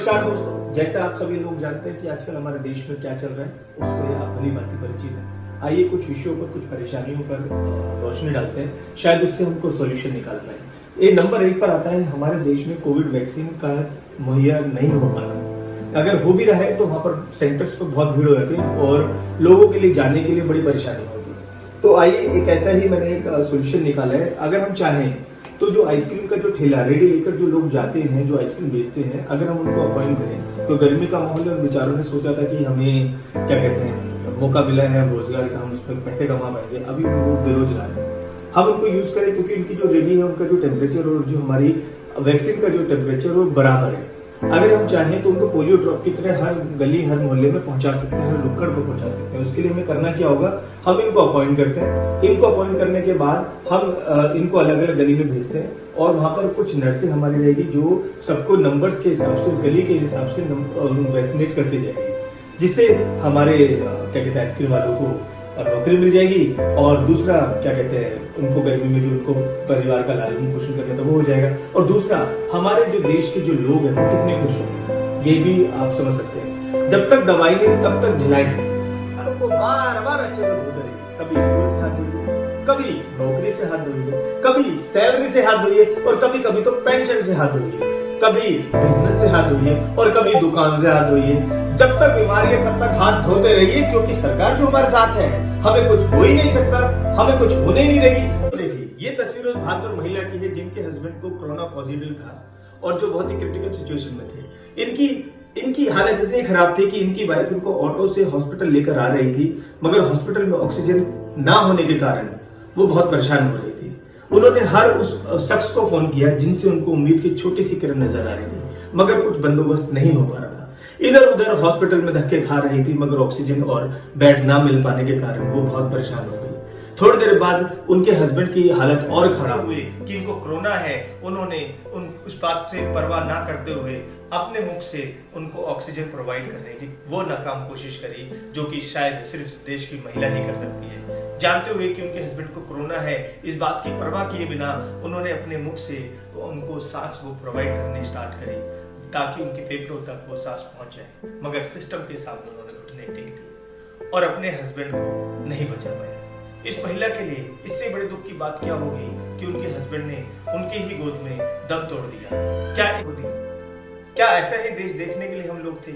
नमस्कार दोस्तों, जैसे आप सभी लोग जानते हैं कि आजकल हमारे देश में क्या चल रहा है उससे आप भली भांति परिचित हैं। आइए कुछ विषयों पर, कुछ परेशानियों पर रोशनी डालते हैं, शायद उससे हमको सॉल्यूशन निकाल पाए। ये नंबर 1 पर आता है हमारे देश में कोविड वैक्सीन का मुहैया नहीं हो पाना। अगर हो भी रहा है तो वहां पर सेंटर्स पर बहुत भीड़ हो जाती है और लोगों के लिए जाने के लिए बड़ी परेशानी होती है। तो आइए एक ऐसा ही मैंने एक सोल्यूशन निकाला है। अगर हम चाहें तो जो आइसक्रीम का जो ठेला रेडी लेकर जो लोग जाते हैं, जो आइसक्रीम बेचते हैं, अगर हम उनको अपॉइंट करें तो गर्मी का माहौल है, बेचारों ने सोचा था कि हमें क्या कहते हैं मौका मिला है रोजगार का, हम उस पर पैसे कमा पाएंगे। अभी वो बेरोजगार है, हम उनको यूज करें क्योंकि इनकी जो रेडी है उनका जो टेम्परेचर और जो हमारी वैक्सीन का जो टेम्परेचर वो बराबर है। अगर हम चाहें तो उनको पोलियो ड्रॉप की तरह हर गली हर मोहल्ले में पहुंचा सकते हैं, हर नुक्कड़ पर पहुंचा सकते हैं। उसके लिए हमें करना क्या होगा, हम इनको अपॉइंट करते हैं। इनको अपॉइंट करने के बाद हम इनको अलग अलग गली में भेजते हैं और वहां पर कुछ नर्सें हमारी रहेगी जो सबको नंबर्स के हिसाब से, उस गली के हिसाब से वैक्सीनेट करती जाएगी, जिससे हमारे क्या कहते हैं आइसक्रीम वालों को नौकरी मिल जाएगी और दूसरा क्या कहते हैं उनको गर्मी में जो उनको परिवार का लालन पोषण करना था वो हो जाएगा। और दूसरा हमारे जो देश के जो लोग हैं वो कितने खुश होंगे ये भी आप समझ सकते हैं। जब तक दवाई नहीं तब तक ढिलाई नहीं। आपको बार बार अच्छे से धोते रहिए, कभी स्कूल से हाथ धोइए, कभी नौकरी से हाथ धोइए, कभी सैलरी से हाथ धोइए और कभी कभी तो पेंशन से हाथ धोइए, कभी बिजनेस से हाथ धोइए और कभी दुकान से हाथ धोइए। जब तक बीमारी है तब तक हाथ धोते रहिए, क्योंकि सरकार जो हमारे साथ है हमें कुछ हो ही नहीं सकता, हमें कुछ होने ही नहीं देगी। देखिए ये तस्वीर उस बहादुर महिला की है जिनके हस्बैंड को कोरोना पॉजिटिव था और जो बहुत ही क्रिटिकल सिचुएशन में थे। इनकी हालत इतनी खराब थी कि इनकी वाइफ इनको ऑटो से हॉस्पिटल लेकर आ रही थी, मगर हॉस्पिटल में ऑक्सीजन ना होने के कारण वो बहुत परेशान हो रही थी। उन्होंने हर उस शख्स को फोन किया जिनसे उनको उम्मीद की छोटी सी किरण नजर आ रही थी, मगर कुछ बंदोबस्त नहीं हो पा रहा था। इधर उधर हॉस्पिटल में धक्के खा रही थी, मगर ऑक्सीजन और बेड ना मिल पाने के कारण वो बहुत परेशान हो गई। थोड़ी देर बाद उनके हस्बैंड की हालत और खराब हुई कि इनको कोरोना है। उन्होंने उस बात से परवाह ना करते हुए अपने मुख से उनको ऑक्सीजन प्रोवाइड करने की वो नाकाम कोशिश करी, जो कि शायद सिर्फ देश की महिला ही कर सकती है। जानते हुए कि उनके हस्बैंड को कोरोना है, इस बात की परवाह किए बिना उन्होंने अपने मुख से उनको सांस वो प्रोवाइड करनी स्टार्ट करी ताकि उनके फेफड़ों तक वो सांस पहुंच जाए, मगर सिस्टम के सामने उन्होंने घुटने टेक दिए और अपने हस्बैंड को नहीं बचा पाए। इस महिला के लिए इससे बड़े दुख की बात क्या होगी कि उनके हस्बैंड ने उनके ही गोद में दम तोड़ दिया। क्या ऐसा ही देश देखने के लिए हम लोग थे?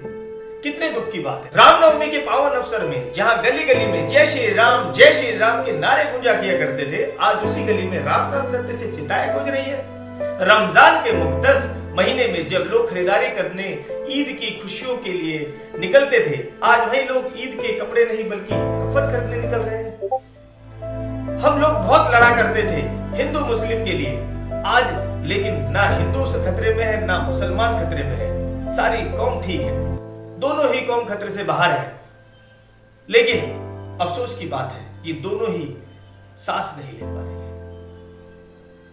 कितने दुख की बात है। रामनवमी के पावन अवसर में जहां गली गली में जय श्री राम के नारे गूंजा किया करते थे, आज उसी गली में राम नाम सत्य से चिताएं गूंज रही है। रमजान के मुक़द्दस महीने में जब लोग खरीदारी करने ईद की खुशियों के लिए निकलते थे, आज वही लोग ईद के कपड़े नहीं बल्कि कफन खरीदने निकल रहे हैं। हम लोग बहुत लड़ा करते थे हिंदू मुस्लिम के लिए, आज लेकिन ना हिंदू से खतरे में है ना मुसलमान खतरे में है, सारी कौम ठीक है, दोनों ही कौम खतरे से बाहर है। लेकिन अफसोस की बात है ये दोनों ही सांस नहीं ले पा रही है।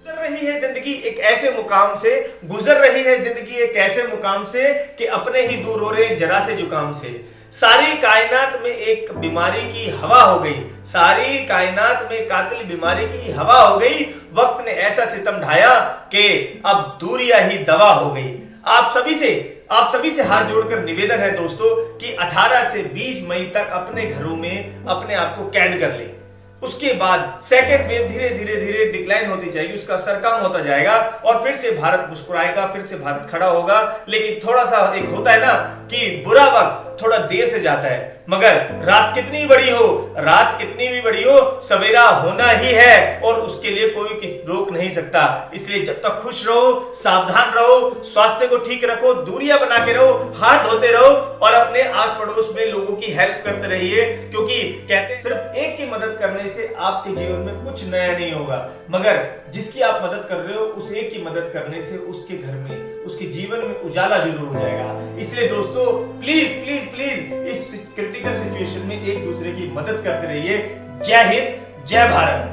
गुजर रही है जिंदगी एक ऐसे मुकाम से, गुजर रही है जिंदगी एक ऐसे मुकाम से कि अपने ही दूर हो रहे जरा से जुकाम से। सारी कायनात में एक बीमारी की हवा हो गई, सारी कायनात में कातिल बीमारी की हवा हो गई। वक्त ने ऐसा सितम ढाया कि अब दूरियां ही दवा हो गई। आप सभी से हाथ जोड़कर निवेदन है दोस्तों कि 18 से 20 मई तक अपने घरों में अपने आप को कैद कर ले। उसके बाद सेकेंड वेव धीरे धीरे डिक्लाइन होती जाएगी, उसका असर कम होता जाएगा और फिर से भारत मुस्कुराएगा, फिर से भारत खड़ा होगा। लेकिन थोड़ा सा एक होता है ना कि बुरा वक्त थोड़ा देर से जाता है, मगर रात कितनी बड़ी भी बड़ी हो सवेरा होना ही है और उसके लिए कोई रोक नहीं सकता। इसलिए जब तक खुश रहो, सावधान रहो, स्वास्थ्य को ठीक रखो, दूरियां बना के रहो, हाथ धोते रहो और अपने आस पड़ोस में लोगों की हेल्प करते रहिए, क्योंकि कहते हैं सिर्फ एक की मदद करने से आपके जीवन में कुछ नया नहीं होगा, मगर जिसकी आप मदद कर रहे हो उस एक की मदद करने से उसके घर में, उसके जीवन में उजाला जरूर हो जाएगा। इसलिए दोस्तों प्लीज इस क्रिटिकल सिचुएशन में एक दूसरे की मदद करते रहिए। जय हिंद, जय भारत।